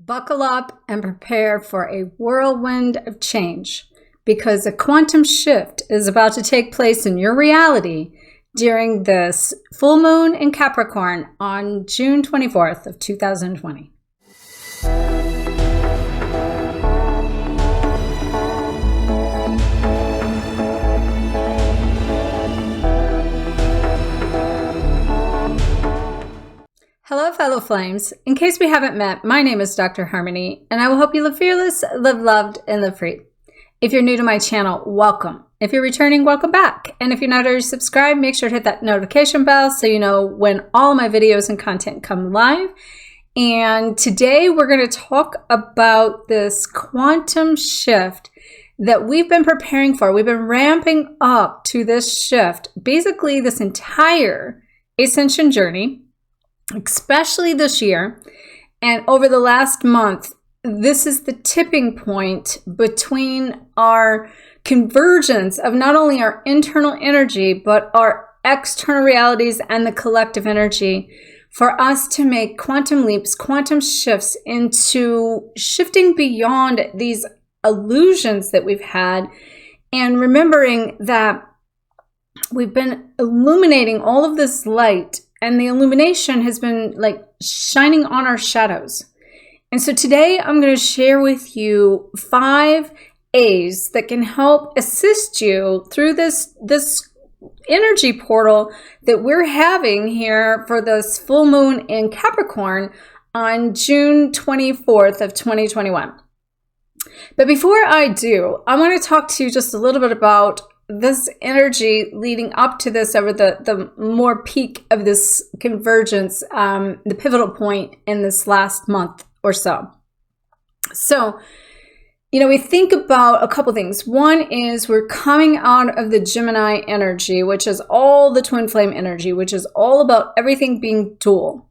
Buckle up and prepare for a whirlwind of change because a quantum shift is about to take place in your reality during this full moon in Capricorn on June 24th of 2020. Hello, fellow flames. In case we haven't met, my name is Dr. Harmony, and I will help you live fearless, live loved, and live free. If you're new to my channel, welcome. If you're returning, welcome back. And if you're not already subscribed, make sure to hit that notification bell so you know when all my videos and content come live. And today we're going to talk about this quantum shift that we've been preparing for. We've been ramping up to this shift, basically this entire ascension journey, especially this year and over the last month. This is the tipping point between our convergence of not only our internal energy but our external realities and the collective energy for us to make quantum leaps, quantum shifts into shifting beyond these illusions that we've had, and remembering that we've been illuminating all of this light, and the illumination has been like shining on our shadows. And so today I'm going to share with you 5 A's that can help assist you through this energy portal that we're having here for this full moon in Capricorn on June 24th of 2021. But before I do, I want to talk to you just a little bit about this energy leading up to this, over the more peak of this convergence, the pivotal point in this last month or so. So, we think about a couple things. One is we're coming out of the Gemini energy, which is all the twin flame energy, which is all about everything being dual.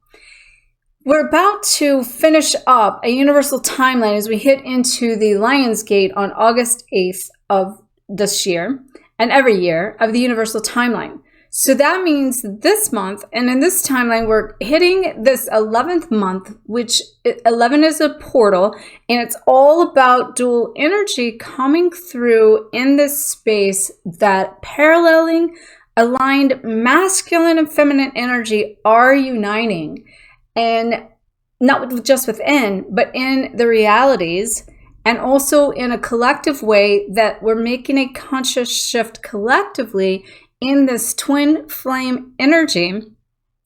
We're about to finish up a universal timeline as we hit into the Lion's Gate on August 8th of this year, and every year of the universal timeline. So that means this month, and in this timeline, we're hitting this 11th month, which 11 is a portal, and it's all about dual energy coming through in this space that paralleling, aligned masculine and feminine energy are uniting, and not just within, but in the realities, and also in a collective way that we're making a conscious shift collectively in this twin flame energy,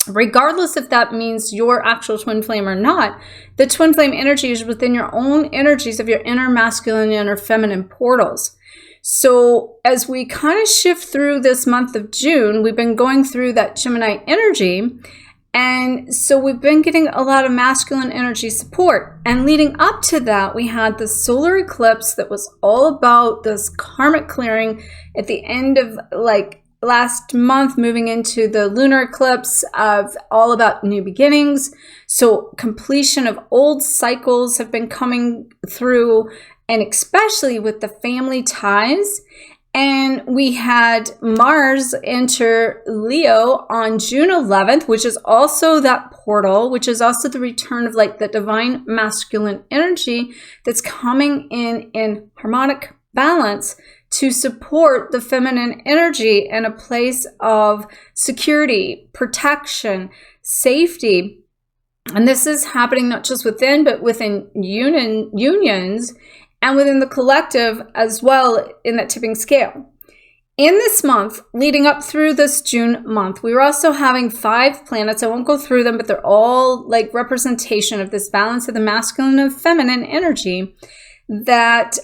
regardless if that means your actual twin flame or not. The twin flame energy is within your own energies of your inner masculine and inner feminine portals. So as we kind of shift through this month of June, we've been going through that Gemini energy. And so we've been getting a lot of masculine energy support. And leading up to that, we had the solar eclipse that was all about this karmic clearing at the end of last month, moving into the lunar eclipse, of all about new beginnings. So completion of old cycles have been coming through, and especially with the family ties. And we had Mars enter Leo on June 11th, which is also that portal, which is also the return of the divine masculine energy that's coming in harmonic balance to support the feminine energy in a place of security, protection, safety. And this is happening not just within, but within unions, and within the collective as well, in that tipping scale. In this month, leading up through this June month, we were also having 5 planets. I won't go through them, but they're all representation of this balance of the masculine and feminine energy. That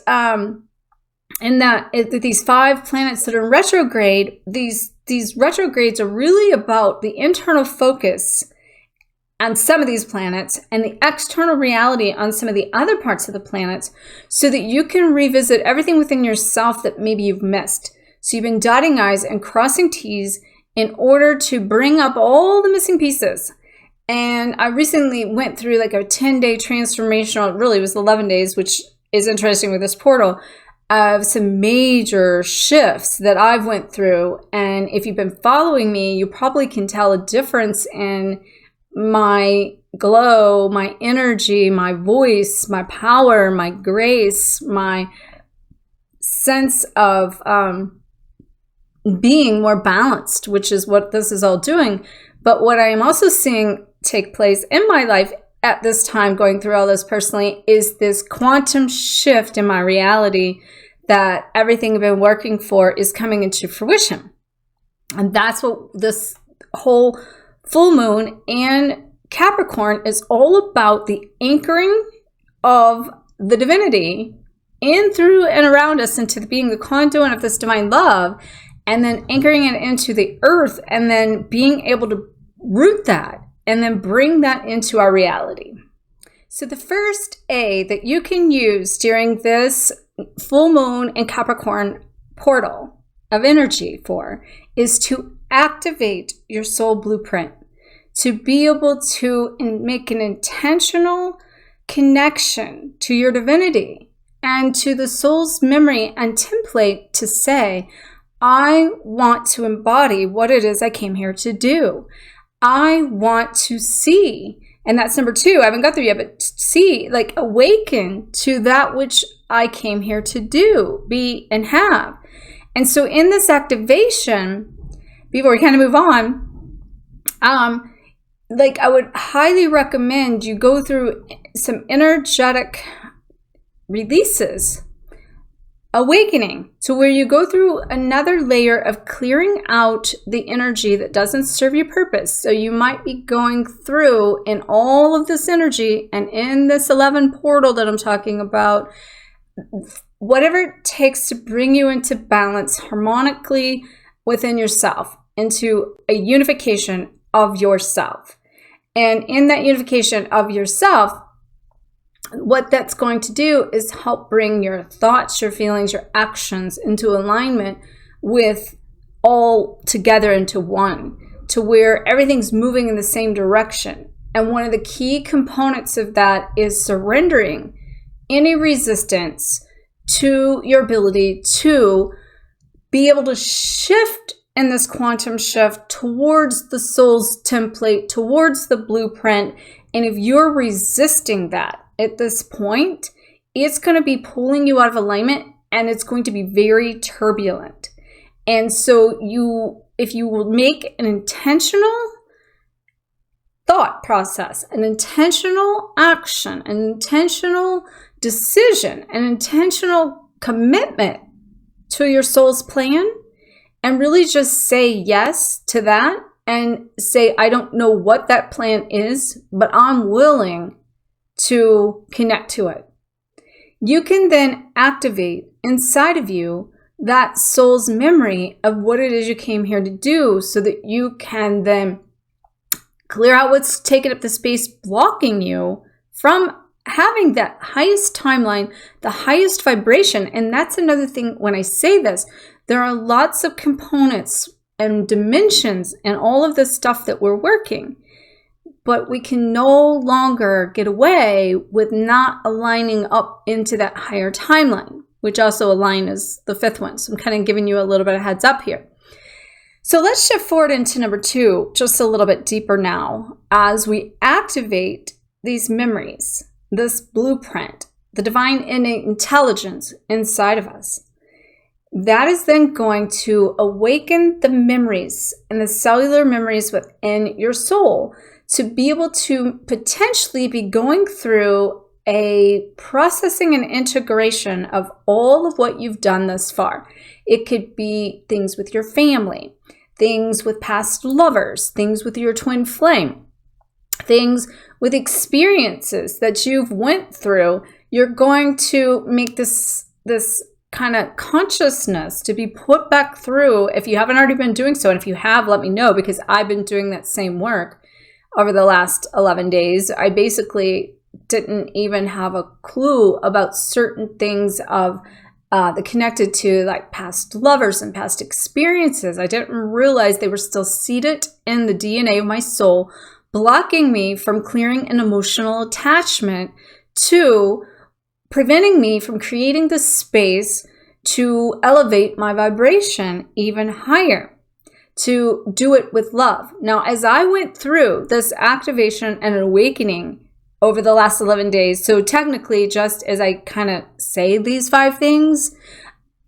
these 5 planets that are retrograde, these retrogrades are really about the internal focus on some of these planets and the external reality on some of the other parts of the planets, so that you can revisit everything within yourself that maybe you've missed. So you've been dotting I's and crossing T's in order to bring up all the missing pieces. And I recently went through a 10-day transformational, really it was 11 days, which is interesting with this portal, of some major shifts that I've went through. And if you've been following me, you probably can tell a difference in my glow, my energy, my voice, my power, my grace, my sense of being more balanced, which is what this is all doing. But what I am also seeing take place in my life at this time, going through all this personally, is this quantum shift in my reality that everything I've been working for is coming into fruition. And that's what this whole full moon and Capricorn is all about, the anchoring of the divinity in, through, and around us into being the conduit of this divine love, and then anchoring it into the earth, and then being able to root that and then bring that into our reality. So the first A that you can use during this full moon and Capricorn portal of energy for is to activate your soul blueprint, to be able to make an intentional connection to your divinity and to the soul's memory and template to say, I want to embody what it is I came here to do. I want to see, and that's number 2, I haven't got there yet, but see, like awaken to that which I came here to do, be, and have. And so in this activation, before we kind of move on, like I would highly recommend you go through some energetic releases, awakening, to where you go through another layer of clearing out the energy that doesn't serve your purpose. So you might be going through in all of this energy and in this 11 portal that I'm talking about, whatever it takes to bring you into balance harmonically within yourself, into a unification of yourself. And in that unification of yourself, what that's going to do is help bring your thoughts, your feelings, your actions into alignment with all together into one, to where everything's moving in the same direction. And one of the key components of that is surrendering any resistance to your ability to be able to shift in this quantum shift towards the soul's template, towards the blueprint. And if you're resisting that at this point, it's going to be pulling you out of alignment, and it's going to be very turbulent. And so if you will make an intentional thought process, an intentional action, an intentional decision, an intentional commitment to your soul's plan, and really just say yes to that, and say, I don't know what that plan is, but I'm willing to connect to it. You can then activate inside of you that soul's memory of what it is you came here to do, so that you can then clear out what's taken up the space blocking you from having that highest timeline, the highest vibration. And that's another thing when I say this, there are lots of components and dimensions and all of the stuff that we're working. But we can no longer get away with not aligning up into that higher timeline, which also align as the 5th one. So I'm kind of giving you a little bit of heads up here. So let's shift forward into number 2, just a little bit deeper now, as we activate these memories, this blueprint, the divine innate intelligence inside of us. That is then going to awaken the memories and the cellular memories within your soul, to be able to potentially be going through a processing and integration of all of what you've done thus far. It could be things with your family, things with past lovers, things with your twin flame, things with experiences that you've went through. You're going to make this kind of consciousness to be put back through, if you haven't already been doing so. And if you have, let me know, because I've been doing that same work over the last 11 days. I basically didn't even have a clue about certain things of that connected to like past lovers and past experiences. I didn't realize they were still seated in the DNA of my soul, blocking me from clearing an emotional attachment, to preventing me from creating the space to elevate my vibration even higher. to do it with love. Now, as I went through this activation and awakening over the last 11 days, so technically, just as I kind of say these 5 things,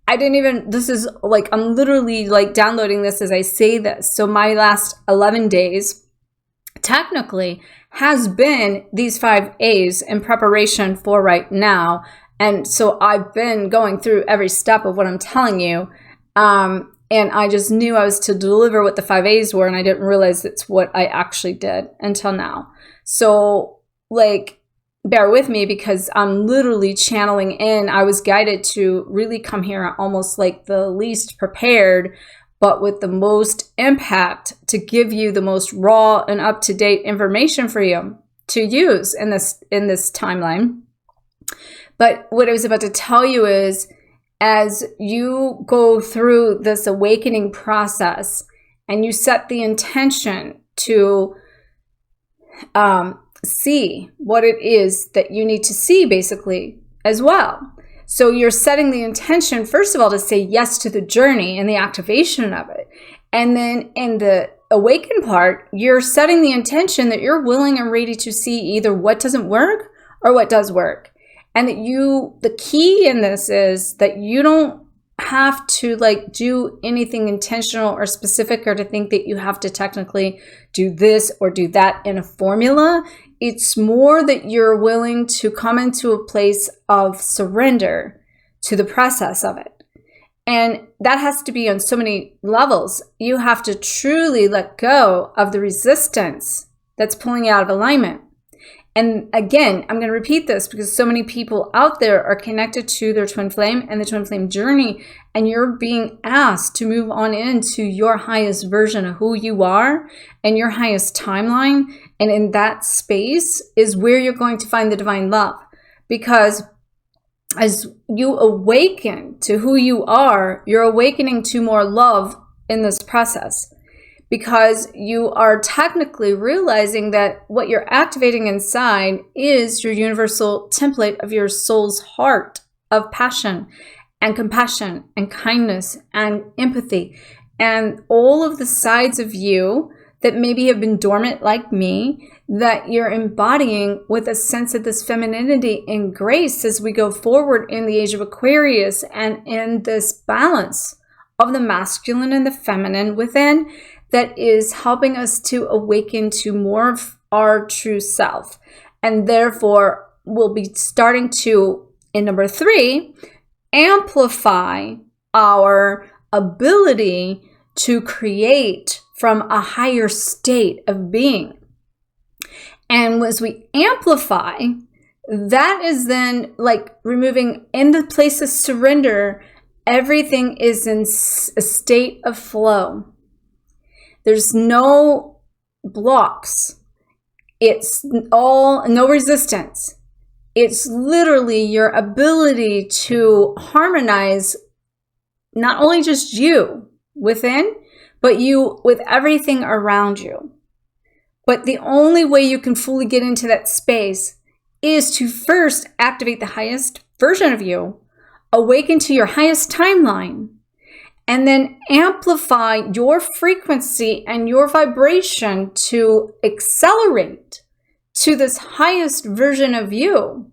this is like, I'm literally like downloading this as I say this. So my last 11 days technically has been these 5 A's in preparation for right now. And so I've been going through every step of what I'm telling you. And I just knew I was to deliver what the 5 A's were, and I didn't realize it's what I actually did until now. So like, bear with me because I'm literally channeling in. I was guided to really come here almost like the least prepared, but with the most impact to give you the most raw and up-to-date information for you to use in this timeline. But what I was about to tell you is, as you go through this awakening process and you set the intention to see what it is that you need to see, basically, as well. So you're setting the intention, first of all, to say yes to the journey and the activation of it. And then in the awaken part, you're setting the intention that you're willing and ready to see either what doesn't work or what does work. And that the key in this is that you don't have to like do anything intentional or specific, or to think that you have to technically do this or do that in a formula. It's more that you're willing to come into a place of surrender to the process of it. And that has to be on so many levels. You have to truly let go of the resistance that's pulling you out of alignment. And again, I'm going to repeat this because so many people out there are connected to their twin flame and the twin flame journey, and you're being asked to move on into your highest version of who you are and your highest timeline. And in that space is where you're going to find the divine love. Because as you awaken to who you are, you're awakening to more love in this process. Because you are technically realizing that what you're activating inside is your universal template of your soul's heart of passion and compassion and kindness and empathy, and all of the sides of you that maybe have been dormant like me, that you're embodying with a sense of this femininity and grace as we go forward in the age of Aquarius, and in this balance of the masculine and the feminine within, that is helping us to awaken to more of our true self. And therefore, we'll be starting to, in number 3, amplify our ability to create from a higher state of being. And as we amplify, that is then like removing, in the place of surrender, everything is in a state of flow. There's no blocks. It's all no resistance. It's literally your ability to harmonize not only just you within, but you with everything around you. But the only way you can fully get into that space is to first activate the highest version of you, awaken to your highest timeline, and then amplify your frequency and your vibration to accelerate to this highest version of you.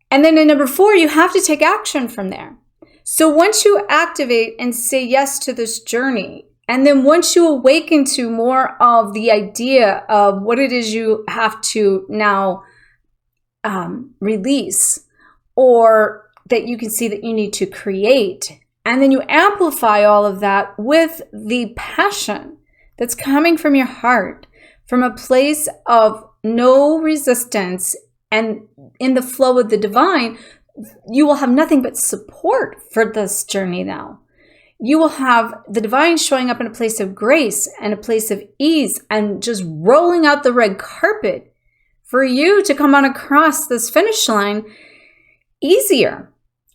And then in number 4, you have to take action from there. So once you activate and say yes to this journey, and then once you awaken to more of the idea of what it is you have to now release, or that you can see that you need to create, and then you amplify all of that with the passion that's coming from your heart, from a place of no resistance and in the flow of the divine, you will have nothing but support for this journey now. You will have the divine showing up in a place of grace and a place of ease, and just rolling out the red carpet for you to come on across this finish line easier.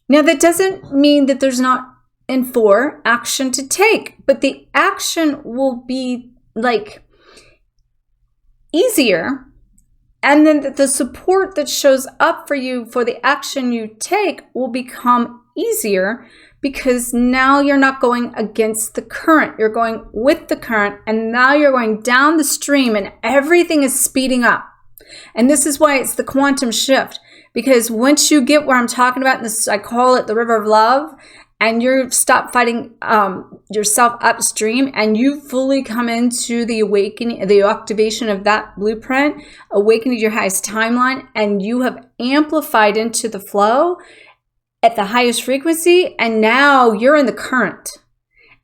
Now, that doesn't mean that there's not in 4 action to take, but the action will be like easier. And then the support that shows up for you for the action you take will become easier, because now you're not going against the current. You're going with the current, and now you're going down the stream, and everything is speeding up. And this is why it's the quantum shift, because once you get where I'm talking about, this, I call it the river of love, and you stop fighting yourself upstream, and you fully come into the awakening, the activation of that blueprint, awakening to your highest timeline, and you have amplified into the flow at the highest frequency, and now you're in the current.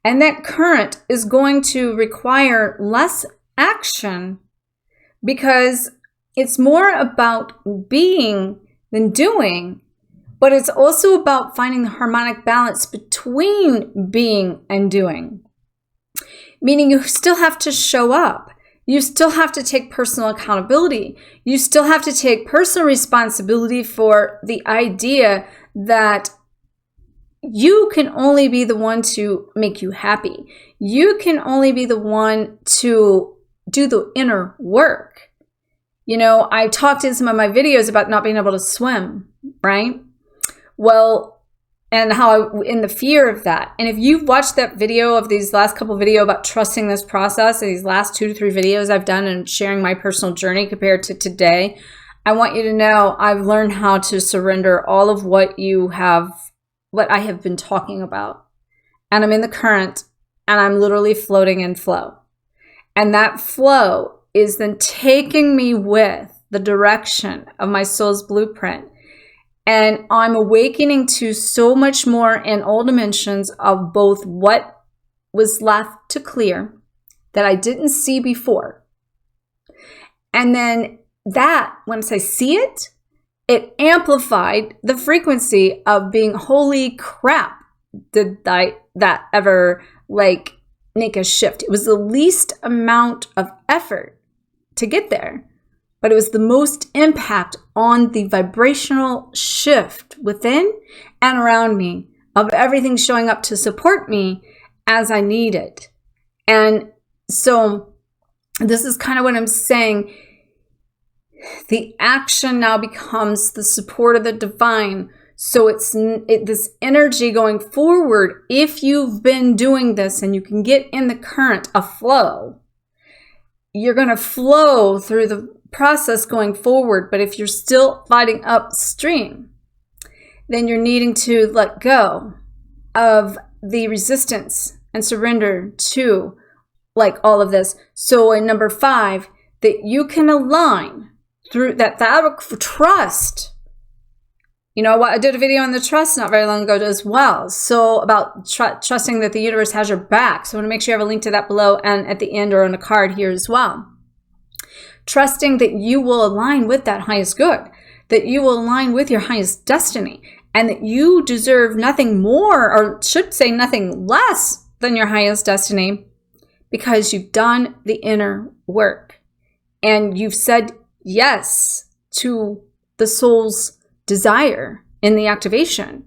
And that current is going to require less action, because it's more about being than doing. But it's also about finding the harmonic balance between being and doing. Meaning you still have to show up. You still have to take personal accountability. You still have to take personal responsibility for the idea that you can only be the one to make you happy. You can only be the one to do the inner work. You know, I talked in some of my videos about not being able to swim, right? Well, and how in the fear of that. And if you've watched that video of these last couple videos about trusting this process, and these last 2 to 3 videos I've done and sharing my personal journey compared to today, I want you to know I've learned how to surrender all of what I have been talking about. And I'm in the current, and I'm literally floating in flow. And that flow is then taking me with the direction of my soul's blueprint. And I'm awakening to so much more in all dimensions of both what was left to clear that I didn't see before. And then that, once I see it, it amplified the frequency of being, holy crap, did that ever make a shift? It was the least amount of effort to get there. But it was the most impact on the vibrational shift within and around me of everything showing up to support me as I need it. And so this is kind of what I'm saying. The action now becomes the support of the divine. So it's this energy going forward. If you've been doing this and you can get in the current of flow, you're going to flow through the process going forward. But if you're still fighting upstream, then you're needing to let go of the resistance and surrender to all of this. So in number 5, that you can align through that trust. You know what? I did a video on the trust not very long ago as well. So about trusting that the universe has your back. So I want to make sure you have a link to that below and at the end or on a card here as well. Trusting that you will align with that highest good, that you will align with your highest destiny, and that you deserve nothing more, or should say nothing less than your highest destiny, because you've done the inner work and you've said yes to the soul's desire in the activation.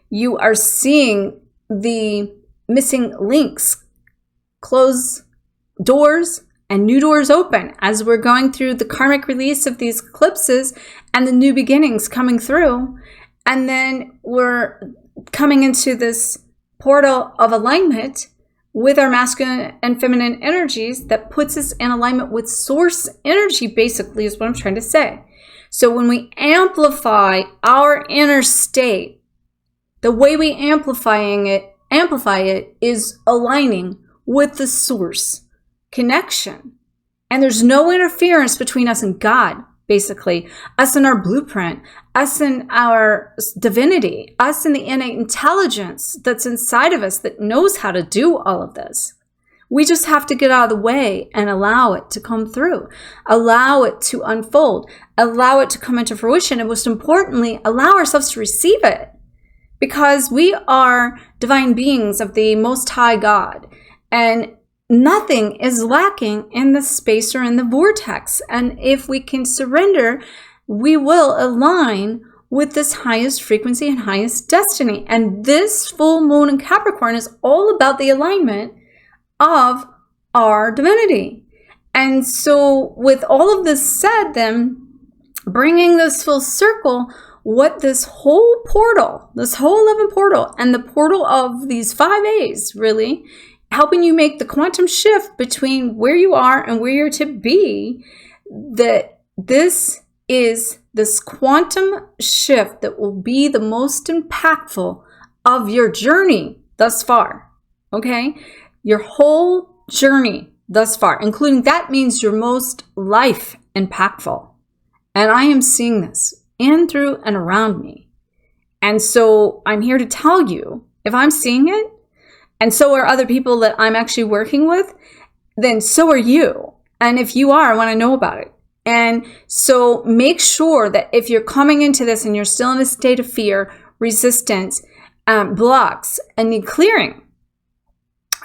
You are seeing the missing links close doors and new doors open as we're going through the karmic release of these eclipses and the new beginnings coming through. And then we're coming into this portal of alignment with our masculine and feminine energies that puts us in alignment with source energy, basically, is what I'm trying to say. So when we amplify our inner state, the way we amplify it is aligning with the source connection. And there's no interference between us and God, basically. Us and our blueprint, us and our divinity, us and the innate intelligence that's inside of us that knows how to do all of this. We just have to get out of the way and allow it to come through, allow it to unfold, allow it to come into fruition, and most importantly, allow ourselves to receive it, because we are divine beings of the Most High God, and nothing is lacking in the space or in the vortex. And if we can surrender, we will align with this highest frequency and highest destiny. And this full moon in Capricorn is all about the alignment of our divinity. And so with all of this said, then bringing this full circle, what this whole portal, this whole 11 portal, and the portal of these 5As, really, helping you make the quantum shift between where you are and where you're to be, that this is this quantum shift that will be the most impactful of your journey thus far, okay? Your whole journey thus far, including that means your most life impactful. And I am seeing this in, through, and around me. And so I'm here to tell you, if I'm seeing it, and so are other people that I'm actually working with, then so are you. And if you are, I want to know about it. And so make sure that if you're coming into this and you're still in a state of fear, resistance, blocks, and need clearing,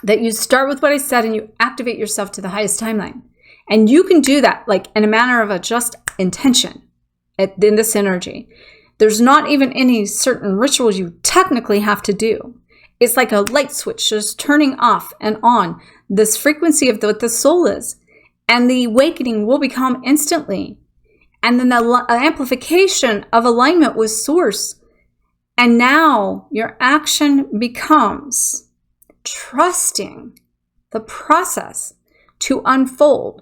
that you start with what I said and you activate yourself to the highest timeline. And you can do that like in a manner of a just intention in this energy. There's not even any certain rituals you technically have to do. It's like a light switch just turning off and on this frequency of what the soul is. And the awakening will become instantly. And then the amplification of alignment with source. And now your action becomes trusting the process to unfold,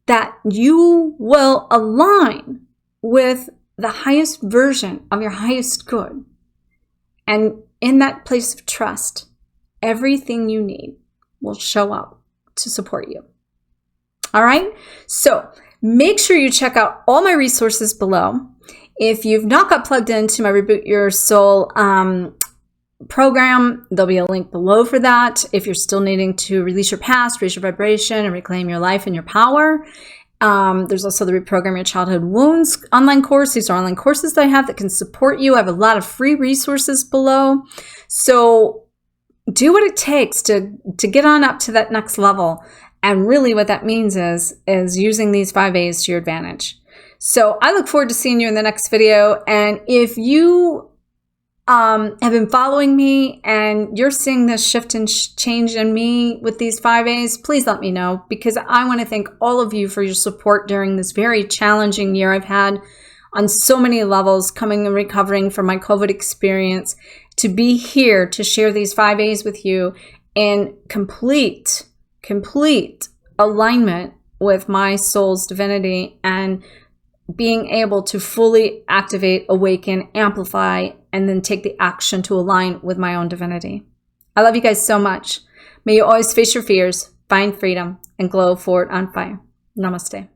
that you will align with the highest version of your highest good. And in that place of trust, everything you need will show up to support you. All right, so make sure you check out all my resources below. If you've not got plugged into my Reboot Your Soul program, there'll be a link below for that. If you're still needing to release your past, raise your vibration, and reclaim your life and your power. There's also the Reprogram Your Childhood Wounds online course. These are online courses that I have that can support you. I have a lot of free resources below. So do what it takes to get on up to that next level. And really what that means is using these 5As to your advantage. So I look forward to seeing you in the next video. And if you have been following me and you're seeing this shift and change in me with these 5As, please let me know, because I want to thank all of you for your support during this very challenging year I've had on so many levels, coming and recovering from my COVID experience, to be here to share these 5As with you in complete alignment with my soul's divinity, and being able to fully activate, awaken, amplify, and then take the action to align with my own divinity. I love you guys so much. May you always face your fears, find freedom, and glow forward on fire. Namaste.